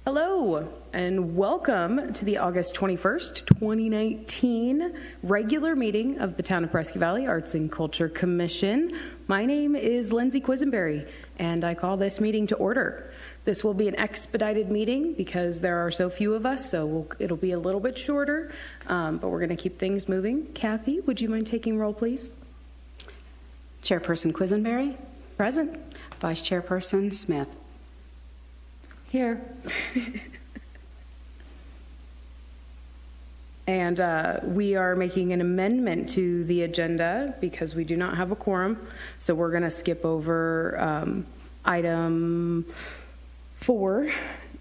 Hello, and welcome to the August 21st, 2019 regular meeting of the Town of Presque Valley Arts and Culture Commission. My name is Lindsay Quisenberry, and I call this meeting to order. This will be an expedited meeting because there are so few of us, so it'll be a little bit shorter, but we're going to keep things moving. Kathy, would you mind taking roll, please? Chairperson Quisenberry. Present. Vice Chairperson Smith. Here. And we are making an amendment to the agenda because we do not have a quorum. So we're going to skip over item 4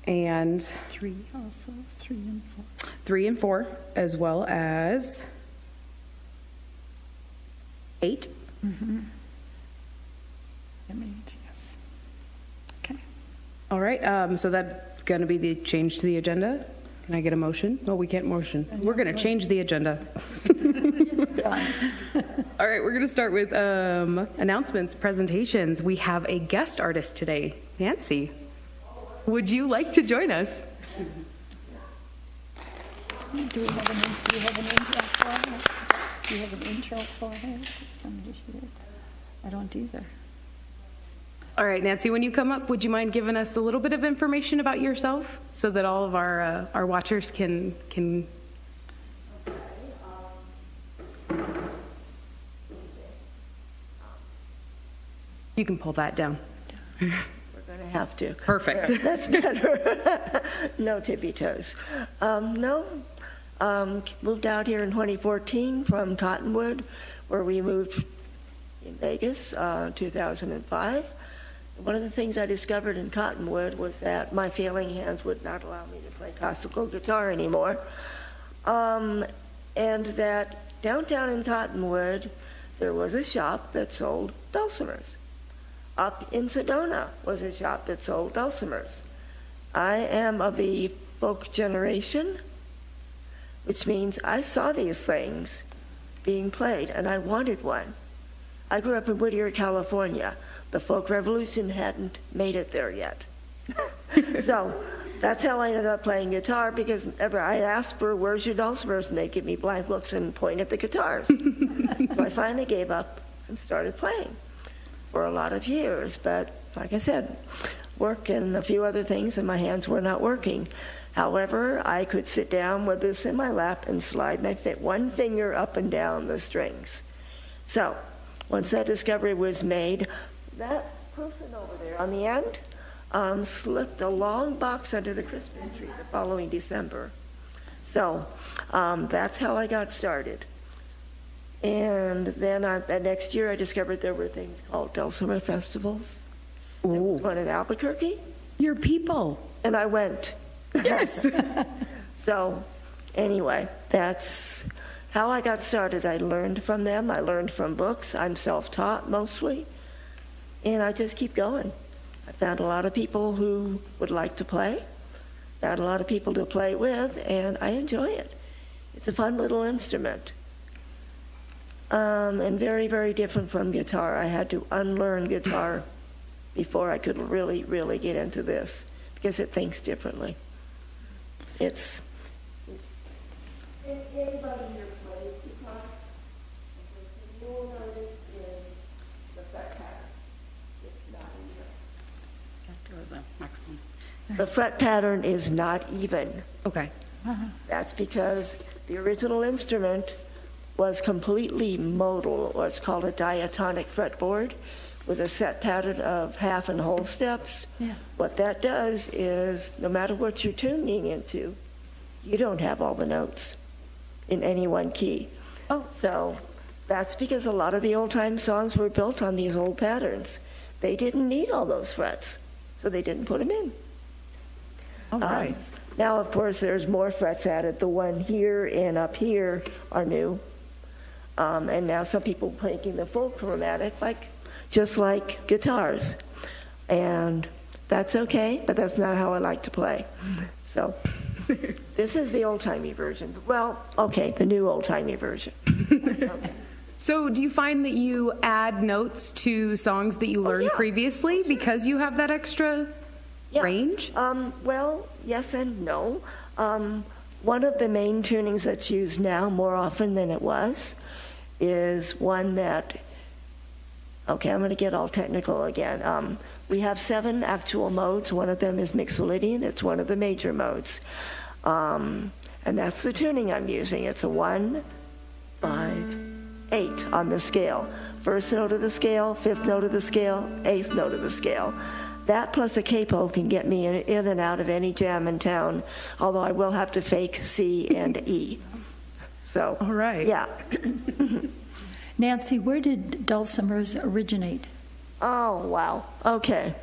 and 3 also, 3 and 4. 3 and 4, as well as 8. Mm-hmm. Yes. Okay. All right, so that's going to be the change to the agenda. Can I get a motion? No, we can't motion. We're going to change the agenda. It's done. All right, we're going to start with announcements, presentations. We have a guest artist today, Nancy. Would you like to join us? Do we have an intro for her? Do you have an intro for her? I don't either. All right, Nancy, when you come up, would you mind giving us a little bit of information about yourself so that all of our watchers can... You can pull that down. We're going to have to. Perfect. Yeah, that's better. No tippy toes. Moved out here in 2014 from Cottonwood, where we moved in Vegas, 2005. One of the things I discovered in Cottonwood was that my failing hands would not allow me to play classical guitar anymore. And that downtown in Cottonwood, there was a shop that sold Dulcimers. Up in Sedona was a shop that sold Dulcimers. I am of the folk generation, which means I saw these things being played, and I wanted one. I grew up in Whittier, California. The folk revolution hadn't made it there yet. So that's how I ended up playing guitar, because I'd ask for, where's your Dulcimers? And they'd give me blank looks and point at the guitars. So I finally gave up and started playing for a lot of years. But like I said, work and a few other things, and my hands were not working. However, I could sit down with this in my lap and slide my one finger up and down the strings. So once that discovery was made, that person over there on the end slipped a long box under the Christmas tree the following December. So that's how I got started. And then the next year I discovered there were things called Dulcimer festivals. There was one in Albuquerque. Your people. And I went. Yes. So anyway, that's how I got started. I learned from them. I learned from books. I'm self-taught mostly. And I just keep going. I found a lot of people who would like to play, found a lot of people to play with, and I enjoy it. It's a fun little instrument. And very, very different from guitar. I had to unlearn guitar before I could really, really get into this, because it thinks differently. It's... Anybody here plays guitar? You will notice is the fret pattern. It's not even. The fret pattern is not even. Okay. That's because the original instrument was completely modal, or it's called a diatonic fretboard, with a set pattern of half and whole steps. Yeah. What that does is, no matter what you're tuning into, you don't have all the notes in any one key. Oh. So that's because a lot of the old-time songs were built on these old patterns. They didn't need all those frets, so they didn't put them in. All right. Now, of course, there's more frets added. The one here and up here are new. And now some people are making the full chromatic, just like guitars. And that's okay, but that's not how I like to play. So this is the old-timey version. Well, okay, the new old-timey version. Okay. So do you find that you add notes to songs that you learned previously because you have that extra range? Well, yes and no. One of the main tunings that's used now more often than it was is one that, okay, I'm going to get all technical again. We have 7 actual modes. One of them is Mixolydian. It's one of the major modes. And that's the tuning I'm using. It's a 1, 5, 8 on the scale. First note of the scale, 5th note of the scale, 8th note of the scale. That plus a capo can get me in and out of any jam in town, although I will have to fake C and E. So, all right. Yeah. Nancy, where did Dulcimers originate? Oh, wow. Okay.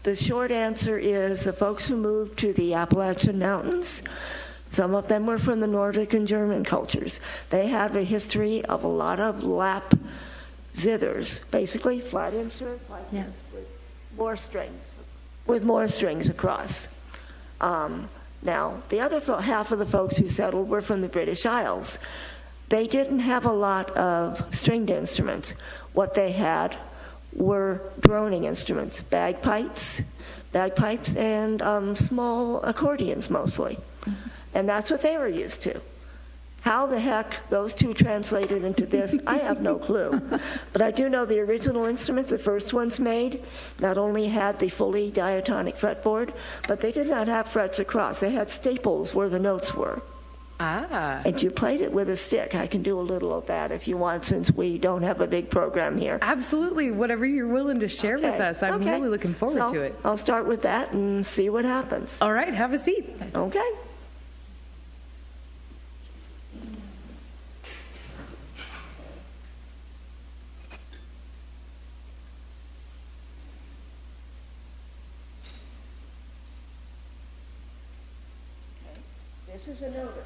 The short answer is the folks who moved to the Appalachian Mountains, some of them were from the Nordic and German cultures. They have a history of a lot of lap zithers, basically flat instruments like Yes. this with more strings across. Now, the other half of the folks who settled were from the British Isles. They didn't have a lot of stringed instruments. What they had were droning instruments, bagpipes, and small accordions mostly. Mm-hmm. And that's what they were used to. How the heck those two translated into this, I have no clue. But I do know the original instruments, the first ones made, not only had the fully diatonic fretboard, but they did not have frets across. They had staples where the notes were. Ah. And you played it with a stick. I can do a little of that if you want, since we don't have a big program here. Absolutely. Whatever you're willing to share with us. I'm really looking forward to it. I'll start with that and see what happens. All right. Have a seat. Okay. This is an odor.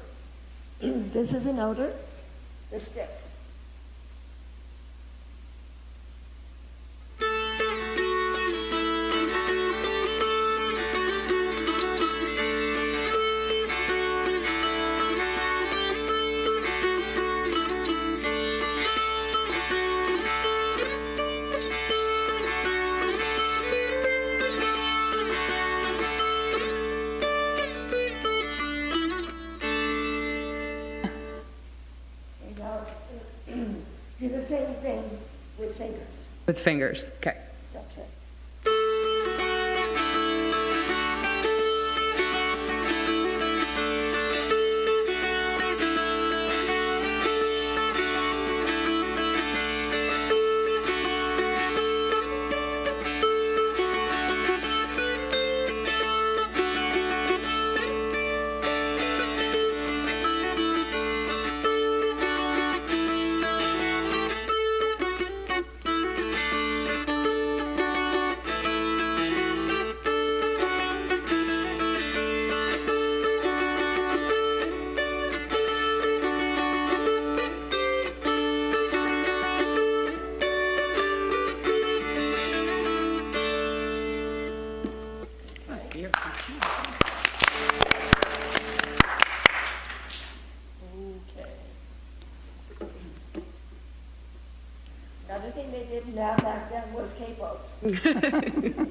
This is an odor. The stick. Do the same thing with fingers. With fingers. Okay. Okay. Another thing they didn't have back then was capos.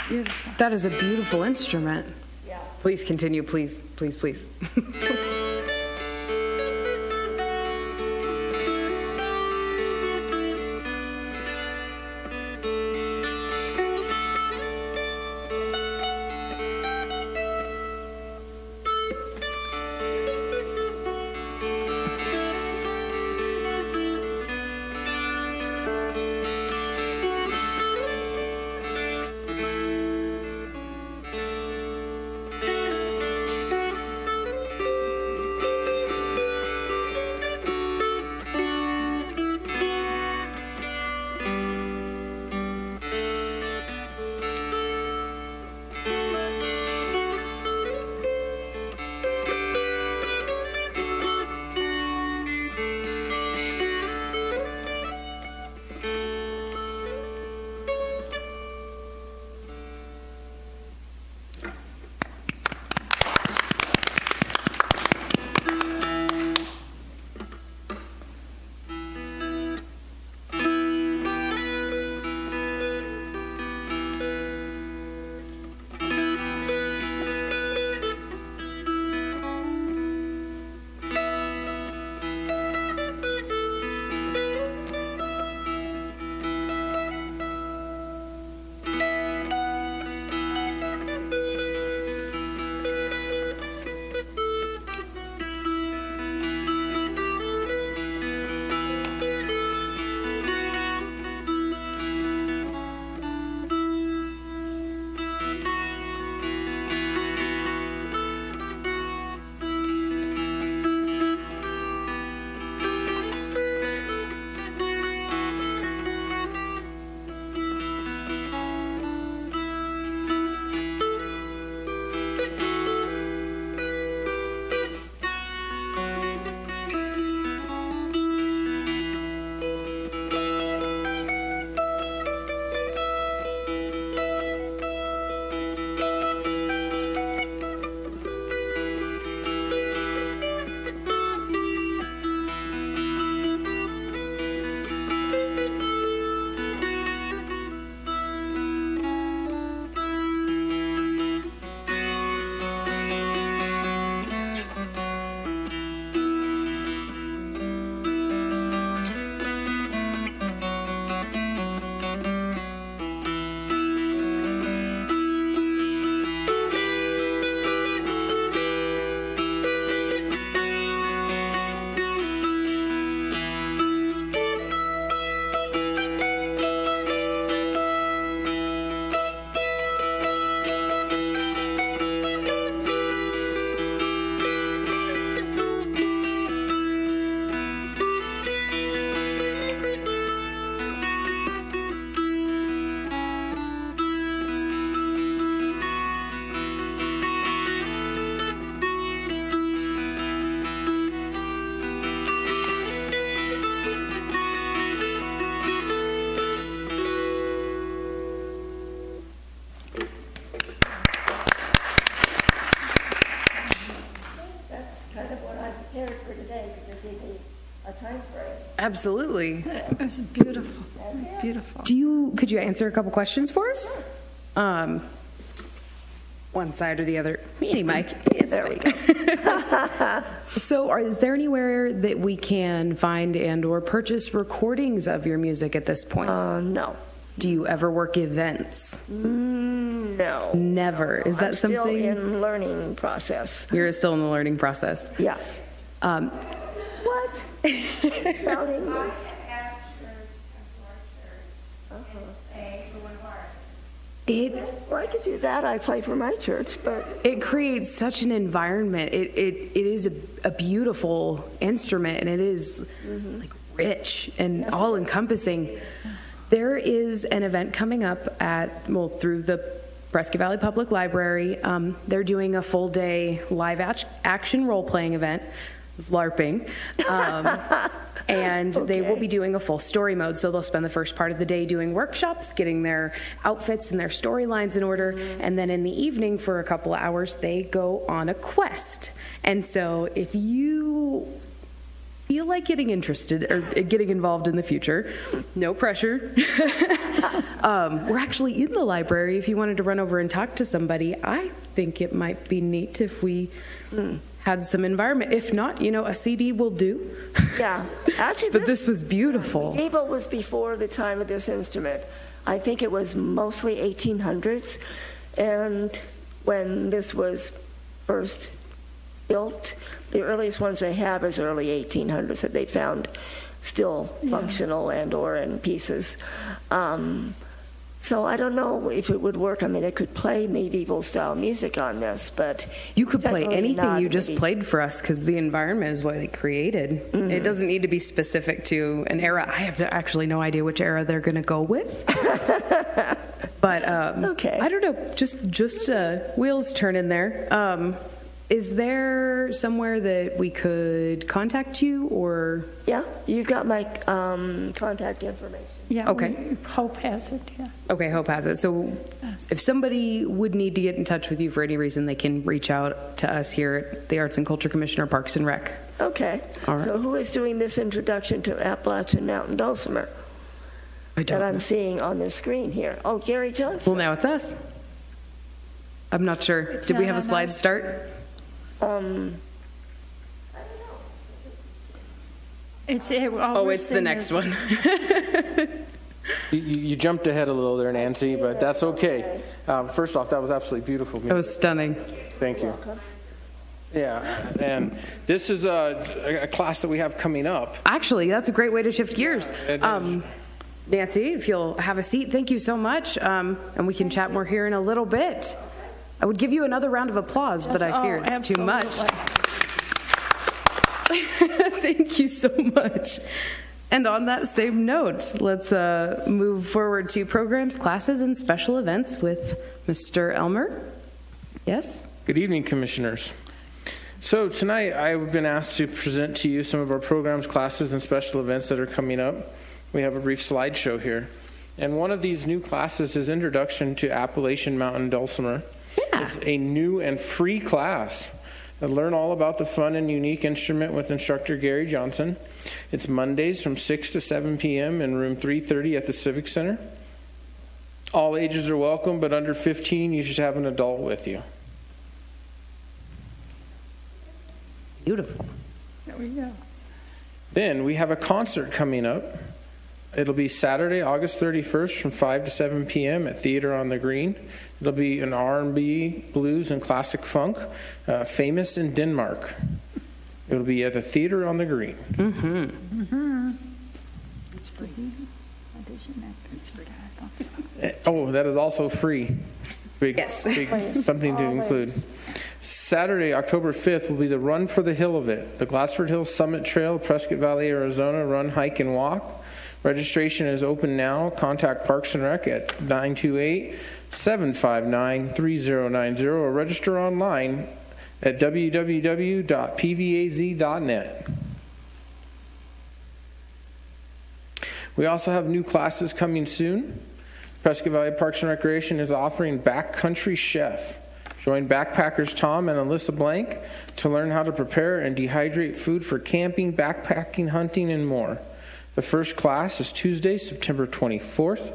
beautiful. That is a beautiful instrument. Yeah. Please continue, please, please, please. Absolutely. It was beautiful, beautiful. Could you answer a couple questions for us? One side or the other. Any mic. It's There we go. So is there anywhere that we can find and or purchase recordings of your music at this point? No. Do you ever work events? No. Never. Is that I'm something? still in learning process. You're still in the learning process. Yeah. Um, What? Sounding like- Well, I could do that. I play for my church, but It creates such an environment. It is a beautiful instrument, and it is like rich and all encompassing. There is an event coming up through the Prescott Valley Public Library. They're doing a full day live action role playing event, LARPing. And they will be doing a full story mode. So they'll spend the first part of the day doing workshops, getting their outfits and their storylines in order. And then in the evening, for a couple of hours, they go on a quest. And so if you feel like getting interested or getting involved in the future, no pressure. We're actually in the library. If you wanted to run over and talk to somebody, I think it might be neat if we had some environment. If not, a CD will do. Yeah, actually, But this was beautiful. Gable was before the time of this instrument. I think it was mostly 1800s, and when this was first built, the earliest ones they have is early 1800s that they found still functional and or in pieces. So I don't know if it would work. I mean, it could play medieval style music on this, but You could play definitely anything not you just medieval. played for us because the environment is what they created. It doesn't need to be specific to an era. I have actually no idea which era they're going to go with. But Okay. I don't know. Just wheels turning there. Is there somewhere that we could contact you or? Yeah, you've got my contact information. Yeah, Okay. Hope has it, yeah. Okay, Hope has it. So if somebody would need to get in touch with you for any reason, they can reach out to us here at the Arts and Culture Commission or Parks and Rec. Okay. All right. So who is doing this introduction to Appalachian Mountain Dulcimer I don't that I'm know. seeing on the screen here? Oh, Gary Johnson. Well, now it's us. I'm not sure. It's Did we not have a on slide us. start? It's The next one. You jumped ahead a little there, Nancy, but that's okay. First off, that was absolutely beautiful. That was stunning. Thank you. Yeah, and this is a class that we have coming up. Actually, that's a great way to shift gears. it is. Nancy, if you'll have a seat, thank you so much. And we can chat more here in a little bit. I would give you another round of applause, but I fear it's too much. Thank you so much. And on that same note, let's move forward to programs, classes, and special events with Mr. Elmer. Yes? Good evening, commissioners. So tonight I've been asked to present to you some of our programs, classes, and special events that are coming up. We have a brief slideshow here. And one of these new classes is Introduction to Appalachian Mountain Dulcimer. Yeah. It's a new and free class. Learn all about the fun and unique instrument with instructor Gary Johnson. It's Mondays from 6 to 7 p.m. in room 330 at the Civic Center. All ages are welcome, but under 15, you should have an adult with you. Beautiful. There we go. Then we have a concert coming up. It'll be Saturday, August 31st from 5 to 7 p.m. at Theater on the Green. It'll be an R&B, blues, and classic funk, famous in Denmark. It'll be at the Theater on the Green. It's free. Audition after. It's free. I thought so. Oh, that is also free. Big, Always. something to include. Always. Saturday, October 5th, will be the Run for the Hill of It. The Glassford Hills Summit Trail, Prescott Valley, Arizona. Run, hike, and walk. Registration is open now. Contact Parks and Rec at 928-759-3090 or register online at www.pvaz.net. We also have new classes coming soon. Prescott Valley Parks and Recreation is offering Backcountry Chef. Join backpackers Tom and Alyssa Blank to learn how to prepare and dehydrate food for camping, backpacking, hunting, and more. The first class is Tuesday, September 24th.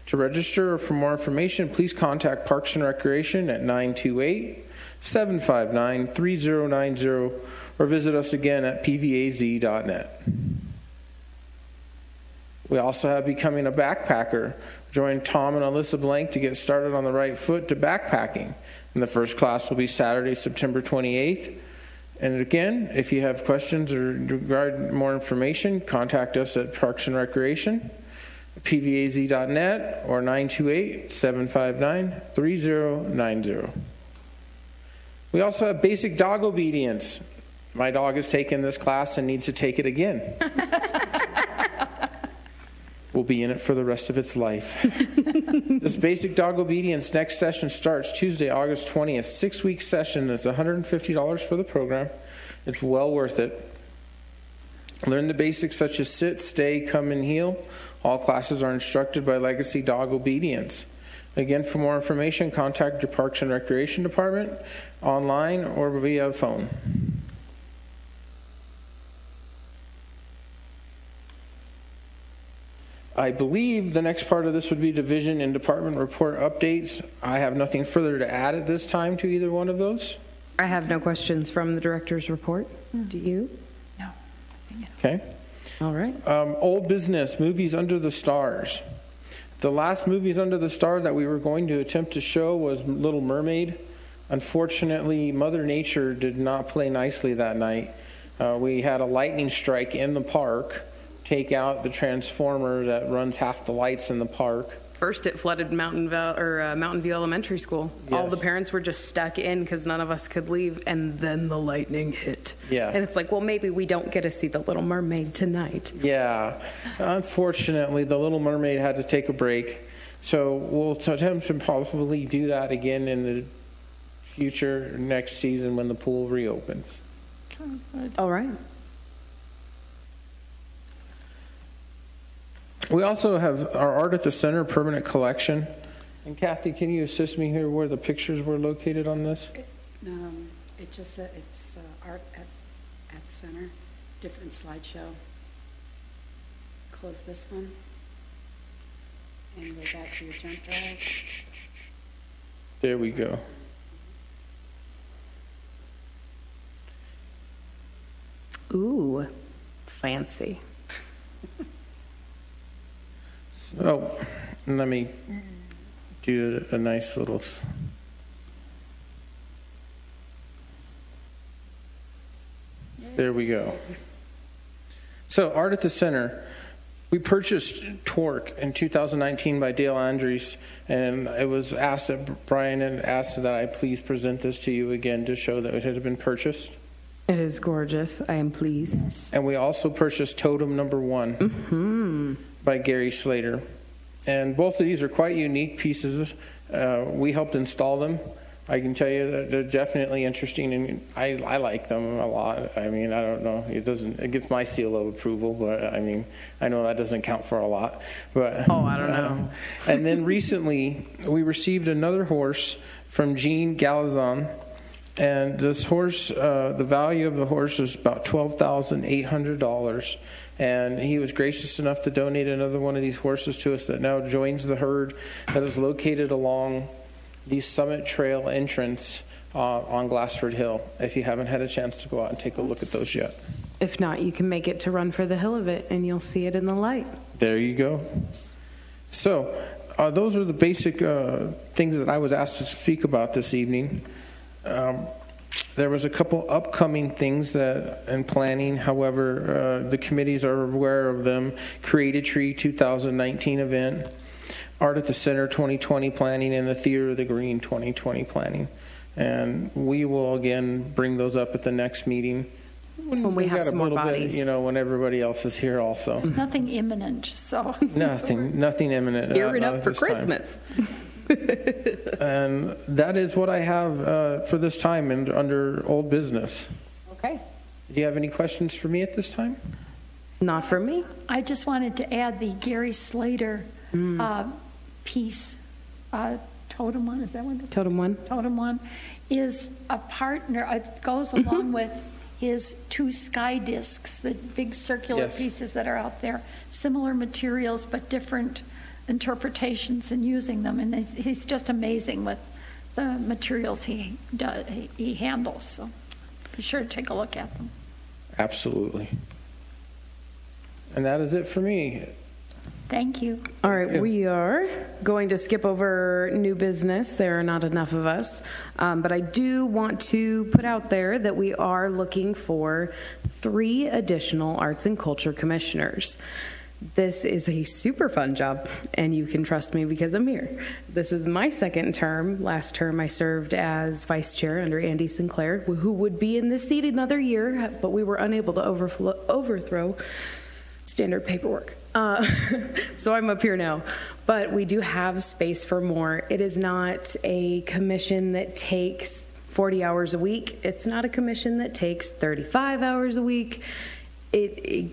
To register or for more information, please contact Parks and Recreation at 928-759-3090 or visit us again at pvaz.net. We also have Becoming a Backpacker. Join Tom and Alyssa Blank to get started on the right foot to backpacking. And the first class will be Saturday, September 28th. And again, if you have questions or regard more information, contact us at Parks and Recreation, pvaz.net, or 928-759-3090. We also have Basic Dog Obedience. My dog has taken this class and needs to take it again. Will be in it for the rest of its life. This Basic Dog Obedience next session starts Tuesday, August 20th. 6-week session. It's $150 for the program. It's well worth it. Learn the basics such as sit, stay, come, and heel. All classes are instructed by Legacy Dog Obedience. Again, for more information, contact your Parks and Recreation Department online or via phone. I believe the next part of this would be division and department report updates. I have nothing further to add at this time to either one of those. I have no questions from the director's report. Do you? No. Okay. All right. Old business, movies under the stars. The last movies under the star that we were going to attempt to show was Little Mermaid. Unfortunately, Mother Nature did not play nicely that night. We had a lightning strike in the park, take out the transformer that runs half the lights in the park. First, it flooded Mountain View Elementary School. Yes. All the parents were just stuck in because none of us could leave, and then the lightning hit. Yeah. And it's like, well, maybe we don't get to see The Little Mermaid tonight. Yeah. Unfortunately, The Little Mermaid had to take a break. So we'll attempt to probably do that again in the future, next season when the pool reopens. All right. We also have our Art at the Center permanent collection. And Kathy, can you assist me here where the pictures were located on this? It just said it's art at center, different slideshow. Close this one and go back to your jump drive. There we go. Ooh, fancy. Oh, let me do a nice little... There we go. So, Art at the Center. We purchased Torque in 2019 by Dale Andrews, and it was asked that Brian had asked that I please present this to you again to show that it had been purchased. It is gorgeous. I am pleased. And we also purchased Totem number 1 by Gary Slater. And both of these are quite unique pieces. We helped install them. I can tell you that they're definitely interesting, and I like them a lot. I mean, I don't know. It gets my seal of approval, but I mean, I know that doesn't count for a lot. But I don't know. And then recently, we received another horse from Jean Galazon. And this horse, the value of the horse is about $12,800. And he was gracious enough to donate another one of these horses to us that now joins the herd that is located along the Summit Trail entrance on Glassford Hill, if you haven't had a chance to go out and take a look at those yet. If not, you can make it to Run for the Hill of It, and you'll see it in the light. There you go. So those are the basic things that I was asked to speak about this evening. There was a couple upcoming things that in planning. However, the committees are aware of them. Create a Tree 2019 event, Art at the Center 2020 planning, and the Theater of the Green 2020 planning. And we will again bring those up at the next meeting When we have some more bodies. When everybody else is here also. There's nothing imminent, so. Nothing imminent. Gearing not up at for this time. Christmas. And that is what I have for this time and under old business. Okay. Do you have any questions for me at this time? Not for me. I just wanted to add the Gary Slater piece, Totem One, is that one? Totem One. Totem One is a partner, it goes along with his 2 sky discs, the big circular Yes. pieces that are out there, similar materials but different interpretations in using them, and he's just amazing with the materials he handles, so be sure to take a look at them. Absolutely. And that is it for me. Thank you. All right, you. we are going to skip over new business. There are not enough of us. But I do want to put out there that we are looking for 3 additional arts and culture commissioners. This is a super fun job, and you can trust me because I'm here. This is my 2nd term. Last term, I served as vice chair under Andy Sinclair, who would be in this seat another year, but we were unable to overthrow standard paperwork. So I'm up here now. But we do have space for more. It is not a commission that takes 40 hours a week. It's not a commission that takes 35 hours a week. You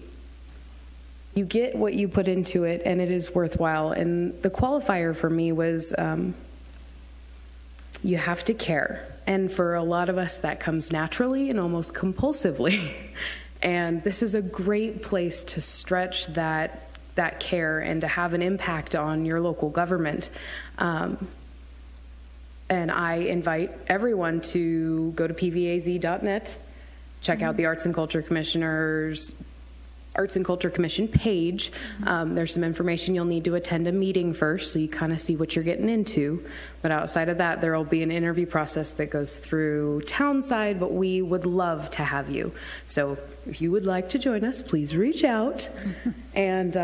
get what you put into it, and it is worthwhile. And the qualifier for me was you have to care. And for a lot of us, that comes naturally and almost compulsively. And this is a great place to stretch that that care and to have an impact on your local government. And I invite everyone to go to pvaz.net, check out the Arts and Culture Commission page. There's some information you'll need to attend a meeting first, so you kind of see what you're getting into. But outside of that, there will be an interview process that goes through Townside, but we would love to have you. So if you would like to join us, please reach out. And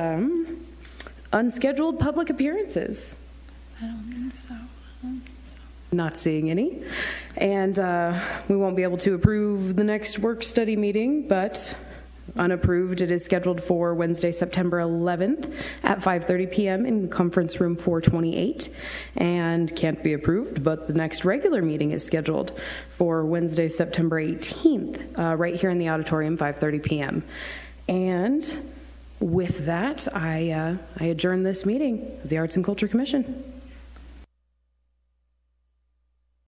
unscheduled public appearances. I don't think so. Not seeing any. And we won't be able to approve the next work study meeting, but unapproved, it is scheduled for Wednesday, September 11th at 5:30 p.m. in conference room 428, and can't be approved, but the next regular meeting is scheduled for Wednesday, September 18th, right here in the auditorium, 5:30 p.m. And with that, I adjourn this meeting of the Arts and Culture Commission.